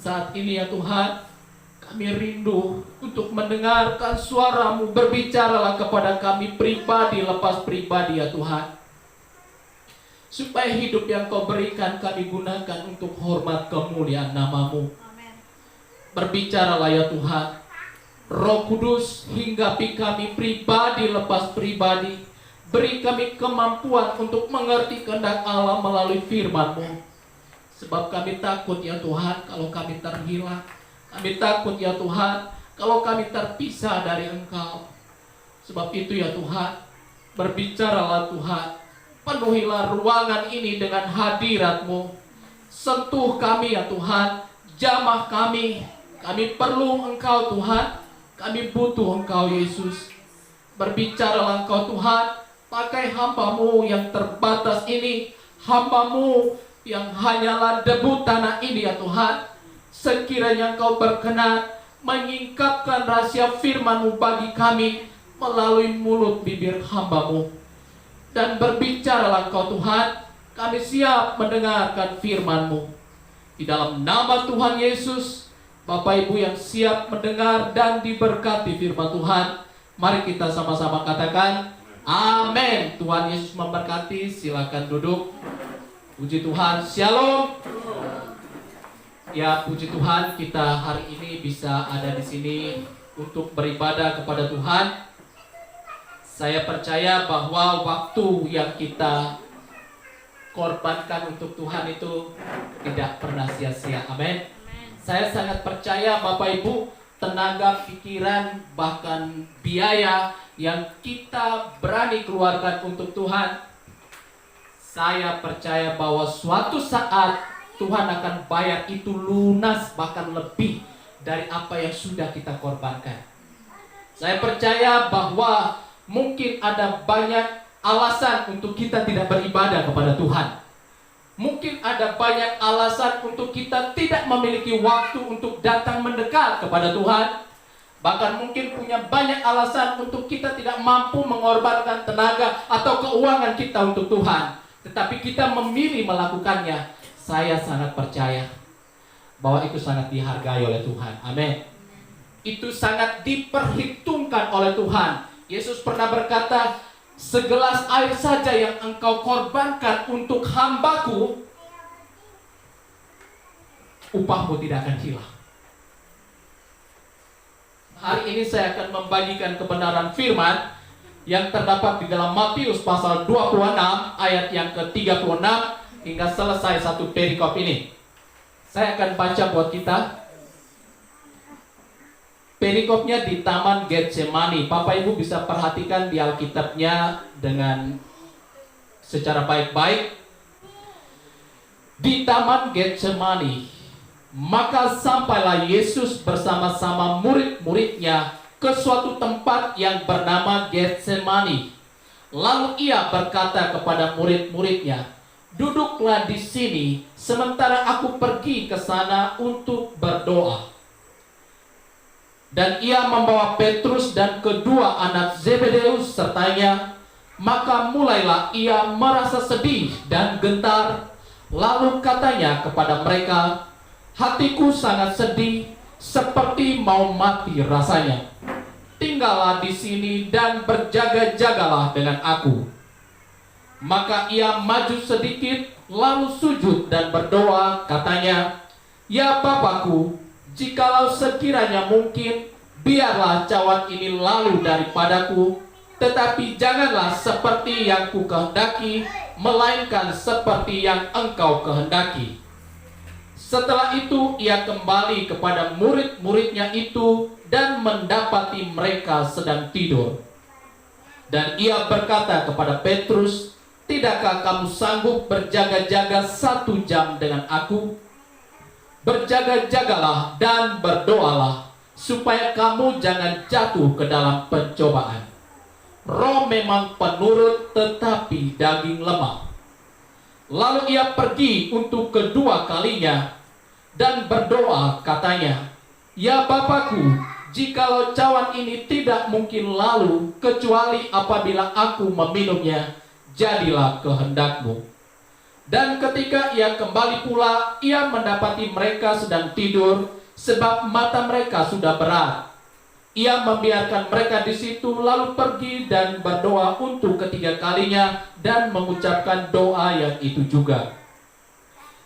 Saat ini ya Tuhan, kami rindu untuk mendengarkan suara-Mu. Berbicaralah kepada kami pribadi lepas pribadi ya Tuhan, supaya hidup yang Kau berikan kami gunakan untuk hormat kemuliaan nama-Mu. Berbicaralah ya Tuhan, Roh Kudus, hinggapi kami pribadi lepas pribadi. Beri kami kemampuan untuk mengerti kehendak Allah melalui firman-Mu. Sebab kami takut ya Tuhan kalau kami terhilang. Kami takut ya Tuhan kalau kami terpisah dari Engkau. Sebab itu ya Tuhan, berbicaralah Tuhan. Penuhilah ruangan ini dengan hadirat-Mu. Sentuh kami ya Tuhan, jamah kami. Kami perlu Engkau Tuhan. Kami butuh Engkau Yesus. Berbicaralah Engkau Tuhan, pakai hamba-Mu yang terbatas ini, hamba-Mu yang hanyalah debu tanah ini ya Tuhan. Sekiranya Engkau berkenan menyingkapkan rahasia firman-Mu bagi kami melalui mulut bibir hamba-Mu. Dan berbicaralah Engkau Tuhan, kami siap mendengarkan firman-Mu. Di dalam nama Tuhan Yesus, Bapak Ibu yang siap mendengar dan diberkati firman Tuhan, mari kita sama-sama katakan amin. Tuhan Yesus memberkati. Silakan duduk. Puji Tuhan. Shalom. Ya, puji Tuhan, kita hari ini bisa ada di sini untuk beribadah kepada Tuhan. Saya percaya bahwa waktu yang kita korbankan untuk Tuhan itu tidak pernah sia-sia. Amin. Saya sangat percaya Bapak Ibu, tenaga, pikiran, bahkan biaya yang kita berani keluarkan untuk Tuhan, saya percaya bahwa suatu saat Tuhan akan bayar itu lunas, bahkan lebih dari apa yang sudah kita korbankan. Saya percaya bahwa mungkin ada banyak alasan untuk kita tidak beribadah kepada Tuhan. Mungkin ada banyak alasan untuk kita tidak memiliki waktu untuk datang mendekat kepada Tuhan. Bahkan mungkin punya banyak alasan untuk kita tidak mampu mengorbankan tenaga atau keuangan kita untuk Tuhan. Tetapi kita memilih melakukannya. Saya sangat percaya bahwa itu sangat dihargai oleh Tuhan. Amin. Itu sangat diperhitungkan oleh Tuhan. Yesus pernah berkata, segelas air saja yang engkau korbankan untuk hambaku, upahmu tidak akan hilang. Hari ini saya akan membagikan kebenaran firman yang terdapat di dalam Matius pasal 26 ayat yang ke-36 hingga selesai satu perikop ini. Saya akan baca buat kita. Perikopnya di Taman Getsemani. Bapak Ibu bisa perhatikan di Alkitabnya dengan secara baik-baik. Di Taman Getsemani, maka sampailah Yesus bersama-sama murid-muridnya ke suatu tempat yang bernama Getsemani. Lalu ia berkata kepada murid-muridnya, duduklah di sini sementara aku pergi ke sana untuk berdoa. Dan ia membawa Petrus dan kedua anak Zebedeus sertanya. Maka mulailah ia merasa sedih dan gentar. Lalu katanya kepada mereka, hatiku sangat sedih, seperti mau mati rasanya. Tinggallah di sini dan berjaga-jagalah dengan aku. Maka ia maju sedikit, lalu sujud dan berdoa, katanya, ya Bapakku, jikalau sekiranya mungkin, biarlah cawan ini lalu daripadaku, tetapi janganlah seperti yang ku kehendaki, melainkan seperti yang engkau kehendaki. Setelah itu ia kembali kepada murid-muridnya itu dan mendapati mereka sedang tidur. Dan ia berkata kepada Petrus, tidakkah kamu sanggup berjaga-jaga 1 jam dengan aku? Berjaga-jagalah dan berdoalah, supaya kamu jangan jatuh ke dalam pencobaan. Roh memang penurut, tetapi daging lemah. Lalu ia pergi untuk kedua kalinya dan berdoa, katanya, ya Bapakku, jikalau cawan ini tidak mungkin lalu, kecuali apabila aku meminumnya, jadilah kehendakmu. Dan ketika ia kembali pula, ia mendapati mereka sedang tidur, sebab mata mereka sudah berat. Ia membiarkan mereka di situ, lalu pergi dan berdoa untuk ketiga kalinya, dan mengucapkan doa yang itu juga.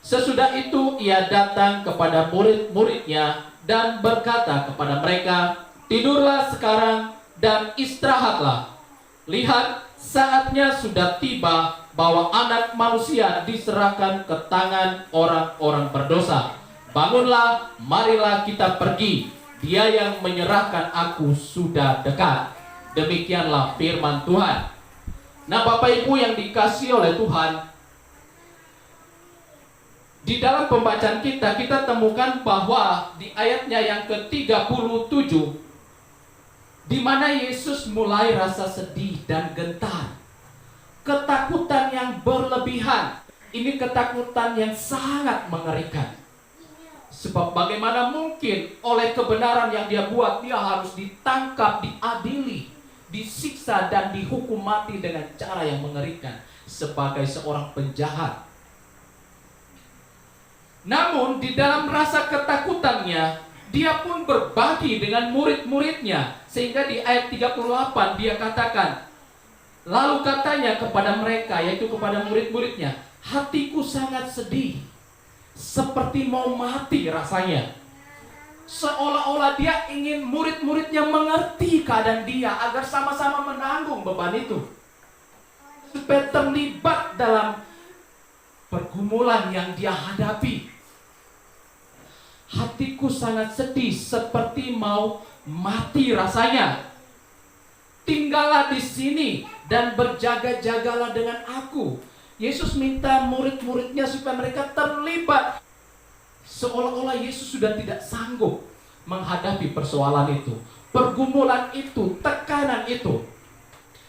Sesudah itu ia datang kepada murid-muridnya dan berkata kepada mereka, "Tidurlah sekarang dan istirahatlah. Lihat, saatnya sudah tiba bahwa Anak Manusia diserahkan ke tangan orang-orang berdosa. Bangunlah, marilah kita pergi. Dia yang menyerahkan aku sudah dekat." Demikianlah firman Tuhan. Nah, Bapak Ibu yang dikasihi oleh Tuhan, di dalam pembacaan kita temukan bahwa di ayatnya yang ke-37, di mana Yesus mulai rasa sedih dan gentar. Ketakutan yang berlebihan. Ini ketakutan yang sangat mengerikan. Sebab bagaimana mungkin oleh kebenaran yang dia buat, dia harus ditangkap, diadili, disiksa, dan dihukum mati dengan cara yang mengerikan sebagai seorang penjahat. Namun di dalam rasa ketakutannya, dia pun berbagi dengan murid-muridnya. Sehingga di ayat 38 dia katakan, lalu katanya kepada mereka, yaitu kepada murid-muridnya, "Hatiku sangat sedih, seperti mau mati rasanya." Seolah-olah dia ingin murid-muridnya mengerti keadaan dia, agar sama-sama menanggung beban itu, supaya terlibat dalam pergumulan yang dia hadapi. "Hatiku sangat sedih, seperti mau mati rasanya. Tinggallah di sini dan berjaga-jagalah dengan aku." Yesus minta murid-muridnya supaya mereka terlibat. Seolah-olah Yesus sudah tidak sanggup menghadapi persoalan itu, pergumulan itu, tekanan itu.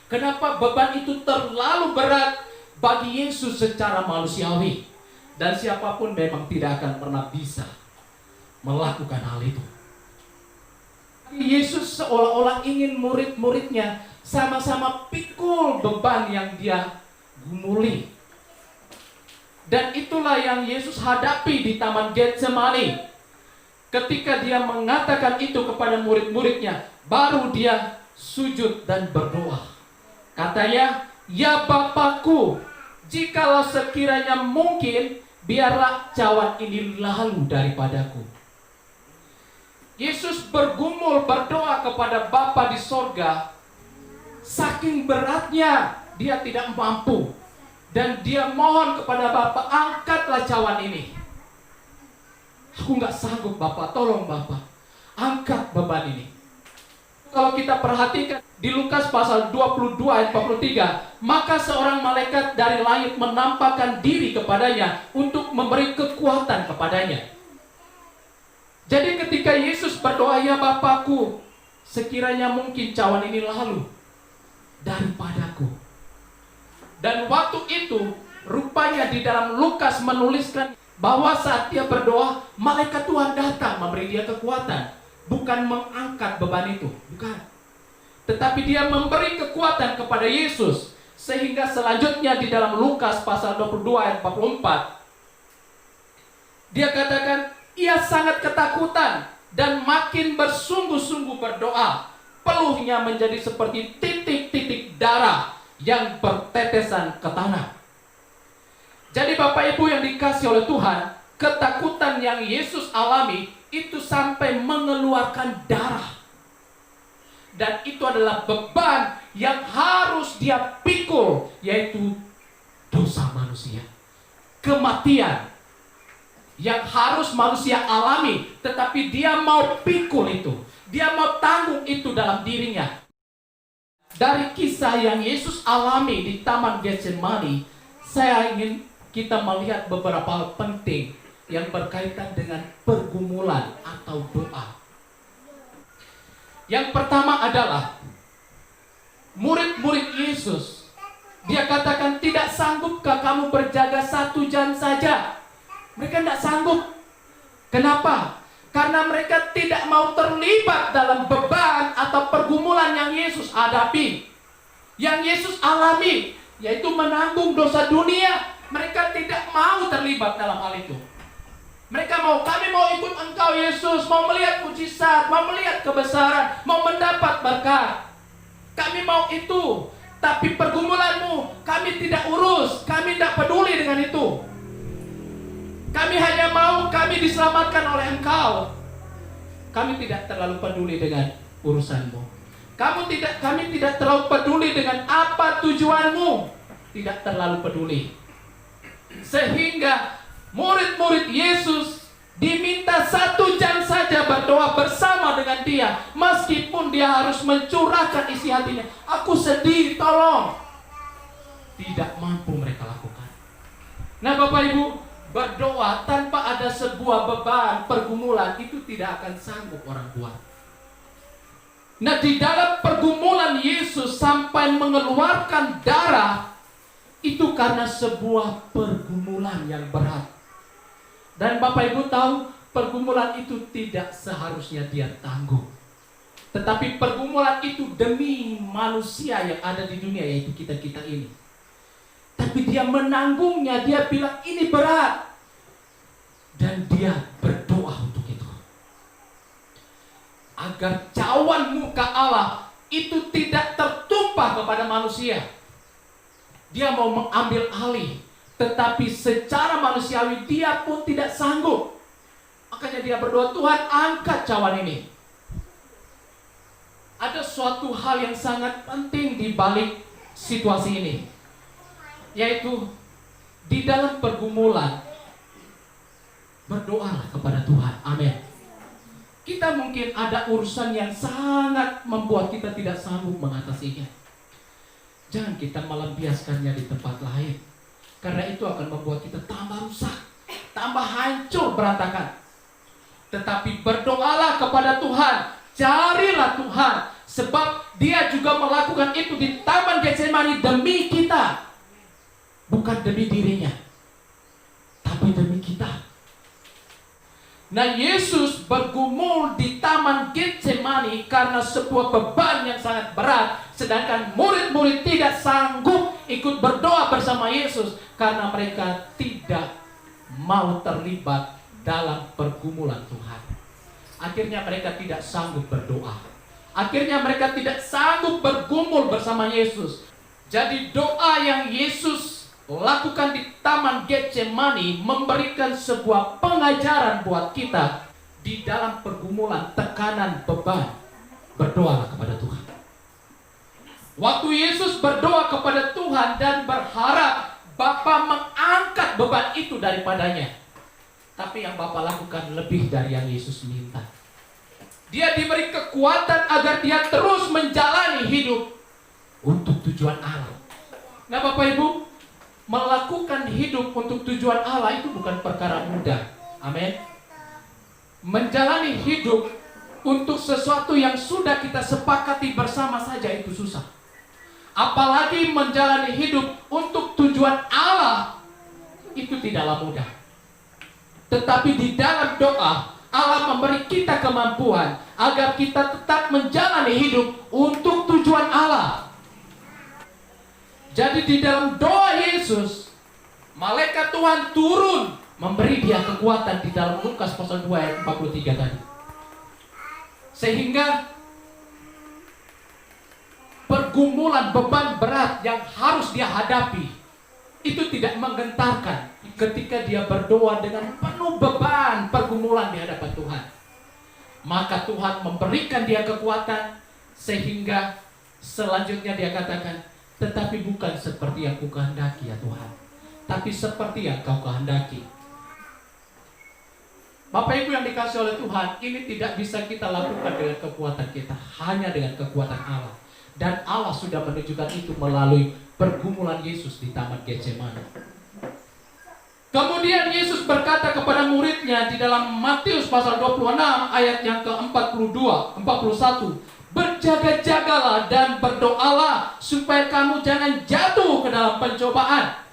Kenapa beban itu terlalu berat bagi Yesus secara manusiawi? Dan siapapun memang tidak akan pernah bisa melakukan hal itu. Yesus seolah-olah ingin murid-muridnya sama-sama pikul beban yang dia gumuli. Dan itulah yang Yesus hadapi di Taman Getsemani. Ketika dia mengatakan itu kepada murid-muridnya, baru dia sujud dan berdoa. Katanya, "Ya Bapakku, jikalau sekiranya mungkin, biarlah cawan ini lalu daripadaku." Yesus bergumul berdoa kepada Bapa di sorga. Saking beratnya dia tidak mampu, dan dia mohon kepada Bapa, "Angkatlah cawan ini. Aku nggak sanggup Bapa, tolong Bapa, angkat beban ini." Kalau kita perhatikan di Lukas pasal 22 ayat 43, maka seorang malaikat dari langit menampakkan diri kepadanya untuk memberi kekuatan kepadanya. Jadi ketika Yesus berdoa, "Ya Bapakku, sekiranya mungkin cawan ini lalu daripadaku." Dan waktu itu rupanya di dalam Lukas menuliskan bahwa saat dia berdoa, malaikat Tuhan datang memberi dia kekuatan. Bukan mengangkat beban itu, bukan. Tetapi dia memberi kekuatan kepada Yesus. Sehingga selanjutnya di dalam Lukas pasal 22 ayat 44, dia katakan, ia sangat ketakutan dan makin bersungguh-sungguh berdoa. Peluhnya menjadi seperti titik-titik darah yang bertetesan ke tanah. Jadi Bapak Ibu yang dikasihi oleh Tuhan, ketakutan yang Yesus alami itu sampai mengeluarkan darah. Dan itu adalah beban yang harus dia pikul, yaitu dosa manusia, kematian yang harus manusia alami, tetapi dia mau pikul itu, dia mau tanggung itu dalam dirinya. Dari kisah yang Yesus alami di Taman Getsemani, saya ingin kita melihat beberapa hal penting yang berkaitan dengan pergumulan atau doa. Yang pertama adalah murid-murid Yesus. Dia katakan, "Tidak sanggupkah kamu berjaga 1 jam saja?" Mereka tidak sanggup. Kenapa? Karena mereka tidak mau terlibat dalam beban atau pergumulan yang Yesus hadapi, yang Yesus alami, yaitu menanggung dosa dunia, Mereka tidak mau terlibat dalam hal itu. Mereka kami mau ikut Engkau Yesus, mau melihat mujizat, mau melihat kebesaran, mau mendapat berkat. Kami mau itu, tapi pergumulanmu kami tidak urus, kami tidak peduli dengan itu. Kami hanya mau kami diselamatkan oleh Engkau. Kami tidak terlalu peduli dengan urusanmu. Kami tidak terlalu peduli dengan apa tujuanmu. Tidak terlalu peduli. Sehingga murid-murid Yesus diminta 1 jam saja berdoa bersama dengan dia, meskipun dia harus mencurahkan isi hatinya. Aku sedih, tolong. Tidak mampu mereka lakukan. Nah Bapak Ibu, berdoa tanpa ada sebuah beban, pergumulan, itu tidak akan sanggup orang buat. Nah di dalam pergumulan Yesus sampai mengeluarkan darah, itu karena sebuah pergumulan yang berat. Dan Bapak Ibu tahu, pergumulan itu tidak seharusnya dia tanggung. Tetapi pergumulan itu demi manusia yang ada di dunia, yaitu kita-kita ini. Tapi dia menanggungnya, dia bilang ini berat. Dan dia berdoa untuk itu. Agar cawan muka Allah itu tidak tertumpah kepada manusia. Dia mau mengambil alih. Tetapi secara manusiawi dia pun tidak sanggup. Makanya dia berdoa, Tuhan angkat cawan ini. Ada suatu hal yang sangat penting di balik situasi ini, yaitu di dalam pergumulan berdoalah kepada Tuhan. Amin. Kita mungkin ada urusan yang sangat membuat kita tidak sanggup mengatasinya. Jangan kita melampiaskannya di tempat lain, karena itu akan membuat kita tambah rusak, tambah hancur, berantakan. Tetapi berdoalah kepada Tuhan, carilah Tuhan, sebab dia juga melakukan itu di Taman Getsemani demi kita. Bukan demi dirinya, tapi demi kita. Nah Yesus bergumul di Taman Getsemani karena sebuah beban yang sangat berat. Sedangkan murid-murid tidak sanggup ikut berdoa bersama Yesus karena mereka tidak mau terlibat dalam pergumulan Tuhan. Akhirnya mereka tidak sanggup berdoa. Akhirnya mereka tidak sanggup bergumul bersama Yesus. Jadi doa yang Yesus lakukan di Taman Getsemani memberikan sebuah pengajaran buat kita di dalam pergumulan, tekanan, beban. Berdoalah kepada Tuhan. Waktu Yesus berdoa kepada Tuhan dan berharap Bapa mengangkat beban itu daripadanya, tapi yang Bapa lakukan lebih dari yang Yesus minta. Dia diberi kekuatan agar dia terus menjalani hidup untuk tujuan Allah. Nah Bapak Ibu, melakukan hidup untuk tujuan Allah itu bukan perkara mudah. Amin. Menjalani hidup untuk sesuatu yang sudah kita sepakati bersama saja itu susah. Apalagi menjalani hidup untuk tujuan Allah, itu tidaklah mudah. Tetapi di dalam doa, Allah memberi kita kemampuan agar kita tetap menjalani hidup untuk tujuan Allah. Jadi di dalam doa Yesus, malaikat Tuhan turun memberi dia kekuatan di dalam Lukas pasal 2 ayat 43 tadi. Sehingga pergumulan beban berat yang harus dia hadapi itu tidak menggentarkan ketika dia berdoa dengan penuh beban pergumulan di hadapan Tuhan. Maka Tuhan memberikan dia kekuatan sehingga selanjutnya dia katakan, tetapi bukan seperti yang Kau kehendaki ya Tuhan, tapi seperti yang Kau kehendaki. Bapak Ibu yang dikasih oleh Tuhan, ini tidak bisa kita lakukan dengan kekuatan kita, hanya dengan kekuatan Allah. Dan Allah sudah menunjukkan itu melalui pergumulan Yesus di Taman Getsemani. Kemudian Yesus berkata kepada muridnya di dalam Matius pasal 26 ayat yang ke-42, 41. Berjaga-jagalah dan berdoalah supaya kamu jangan jatuh ke dalam pencobaan.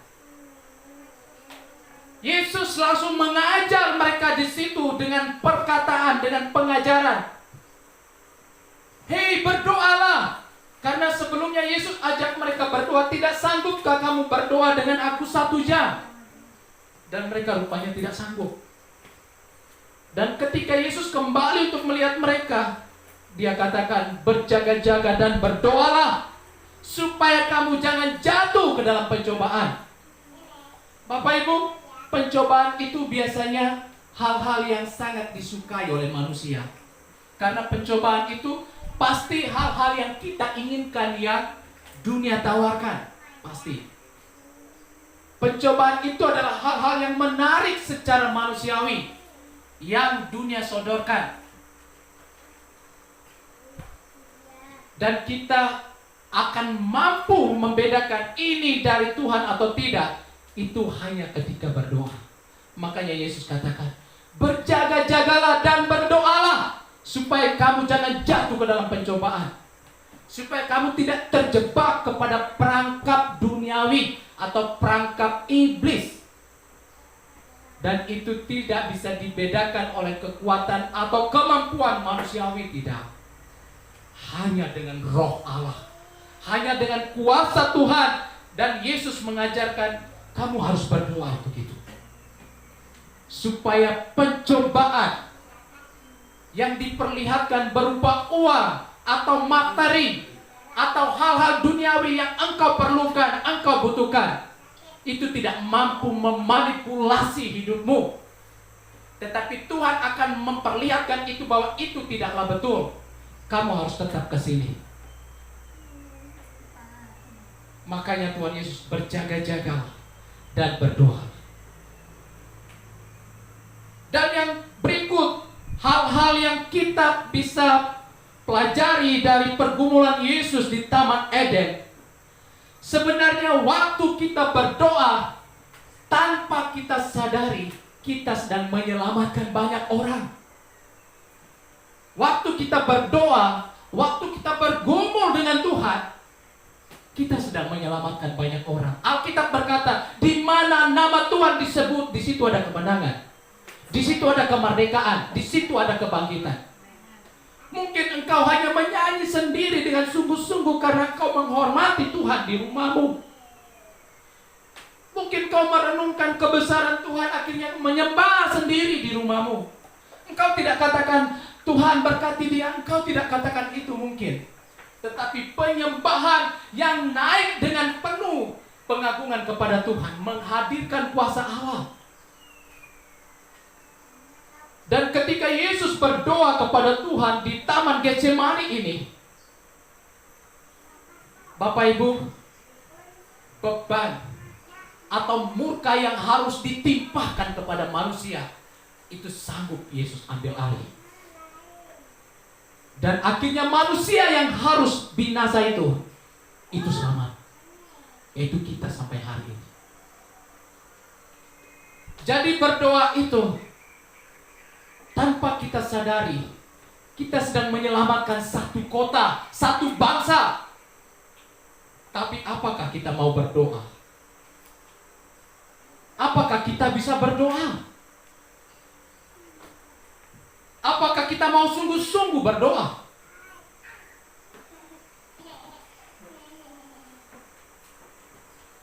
Yesus langsung mengajar mereka di situ dengan perkataan, dengan pengajaran. Hei, berdoalah. Karena sebelumnya Yesus ajak mereka berdoa, tidak sanggupkah kamu berdoa dengan aku 1 jam? Dan mereka rupanya tidak sanggup. Dan ketika Yesus kembali untuk melihat mereka, Dia katakan, berjaga-jaga dan berdoalah, supaya kamu jangan jatuh ke dalam pencobaan. Bapak Ibu, pencobaan itu biasanya hal-hal yang sangat disukai oleh manusia. Karena pencobaan itu pasti hal-hal yang kita inginkan, yang dunia tawarkan. Pasti. Pencobaan itu adalah hal-hal yang menarik secara manusiawi, yang dunia sodorkan. Dan kita akan mampu membedakan ini dari Tuhan atau tidak, itu hanya ketika berdoa. Makanya Yesus katakan, berjaga-jagalah dan berdoalah, supaya kamu jangan jatuh ke dalam pencobaan, supaya kamu tidak terjebak kepada perangkap duniawi atau perangkap iblis. Dan itu tidak bisa dibedakan oleh kekuatan atau kemampuan manusiawi, tidak. Hanya dengan Roh Allah, hanya dengan kuasa Tuhan. Dan Yesus mengajarkan, kamu harus berdoa untuk itu, supaya pencobaan yang diperlihatkan berupa uang atau materi atau hal-hal duniawi yang engkau perlukan, engkau butuhkan, itu tidak mampu memanipulasi hidupmu. Tetapi Tuhan akan memperlihatkan itu bahwa itu tidaklah betul. Kamu harus tetap ke sini. Makanya Tuhan Yesus berjaga-jaga dan berdoa. Dan yang berikut, hal-hal yang kita bisa pelajari dari pergumulan Yesus di Taman Eden. Sebenarnya waktu kita berdoa, tanpa kita sadari, kita sedang menyelamatkan banyak orang. Waktu kita berdoa, waktu kita bergumul dengan Tuhan, kita sedang menyelamatkan banyak orang. Alkitab berkata, di mana nama Tuhan disebut, di situ ada kemenangan, di situ ada kemerdekaan, di situ ada kebangkitan. Mungkin engkau hanya menyanyi sendiri dengan sungguh-sungguh karena engkau menghormati Tuhan di rumahmu. Mungkin kau merenungkan kebesaran Tuhan, akhirnya menyembah sendiri di rumahmu. Engkau tidak katakan, Tuhan berkati dia, engkau tidak katakan itu mungkin. Tetapi penyembahan yang naik dengan penuh pengagungan kepada Tuhan, menghadirkan kuasa Allah. Dan ketika Yesus berdoa kepada Tuhan di Taman Getsemani ini, Bapak Ibu, beban atau murka yang harus ditimpahkan kepada manusia, itu sanggup Yesus ambil alih. Dan akhirnya manusia yang harus binasa itu selamat. Yaitu kita sampai hari ini. Jadi berdoa itu, tanpa kita sadari, kita sedang menyelamatkan satu kota, satu bangsa. Tapi apakah kita mau berdoa? Apakah kita bisa berdoa? Apakah kita mau sungguh-sungguh berdoa?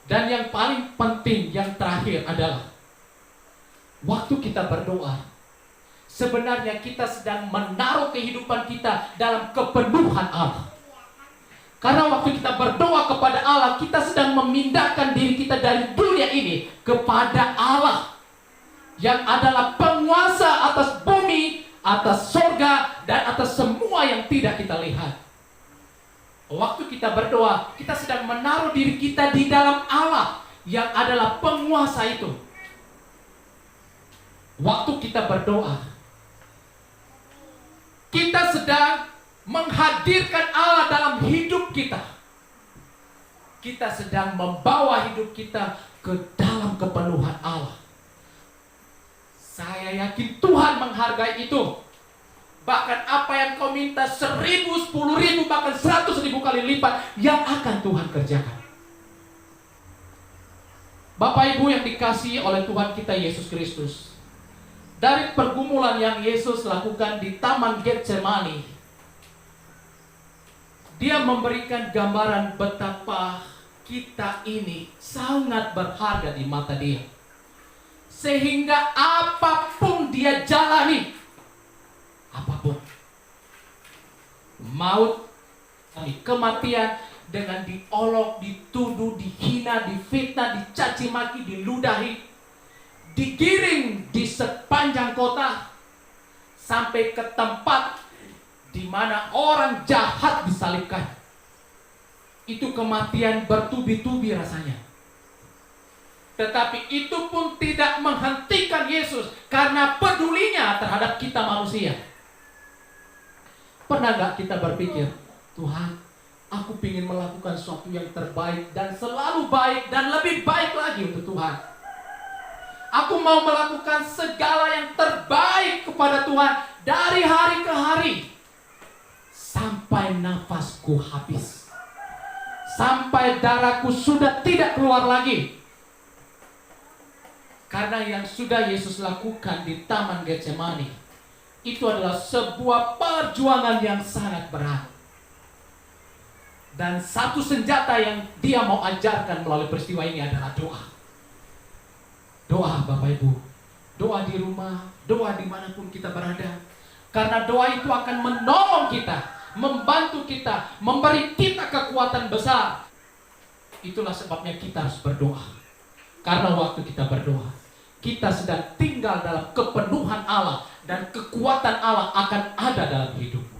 Dan yang paling penting, yang terakhir adalah waktu kita berdoa, sebenarnya kita sedang menaruh kehidupan kita dalam kepenuhan Allah. Karena waktu kita berdoa kepada Allah, kita sedang memindahkan diri kita dari dunia ini kepada Allah, yang adalah penguasa atas bumi, atas sorga, dan atas semua yang tidak kita lihat. Waktu kita berdoa, kita sedang menaruh diri kita di dalam Allah, yang adalah penguasa itu. Waktu kita berdoa, kita sedang menghadirkan Allah dalam hidup kita. Kita sedang membawa hidup kita ke dalam kepenuhan Allah. Saya yakin Tuhan menghargai itu. Bahkan apa yang kau minta 1.000, 10.000, bahkan 100.000 kali lipat yang akan Tuhan kerjakan. Bapak Ibu yang dikasihi oleh Tuhan kita Yesus Kristus, dari pergumulan yang Yesus lakukan di Taman Getsemani, dia memberikan gambaran betapa kita ini sangat berharga di mata dia. Sehingga apapun dia jalani, apapun, maut, kematian, dengan diolok, dituduh, dihina, difitnah, dicaci maki, diludahi, digiring di sepanjang kota, sampai ke tempat di mana orang jahat disalibkan. Itu kematian bertubi-tubi rasanya. Tetapi itu pun tidak menghentikan Yesus karena pedulinya terhadap kita manusia. Pernah gak kita berpikir, Tuhan, aku ingin melakukan sesuatu yang terbaik dan selalu baik dan lebih baik lagi untuk Tuhan. Aku mau melakukan segala yang terbaik kepada Tuhan dari hari ke hari, sampai nafasku habis, sampai darahku sudah tidak keluar lagi. Karena yang sudah Yesus lakukan di Taman Getsemani itu adalah sebuah perjuangan yang sangat berat. Dan satu senjata yang dia mau ajarkan melalui peristiwa ini adalah doa. Doa Bapak Ibu, doa di rumah, doa dimanapun kita berada. Karena doa itu akan menolong kita, membantu kita, memberi kita kekuatan besar. Itulah sebabnya kita harus berdoa. Karena waktu kita berdoa, kita sedang tinggal dalam kepenuhan Allah, dan kekuatan Allah akan ada dalam hidupmu.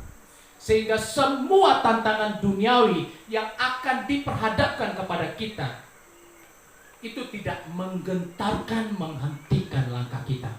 Sehingga semua tantangan duniawi yang akan diperhadapkan kepada kita, itu tidak menggentarkan, menghentikan langkah kita.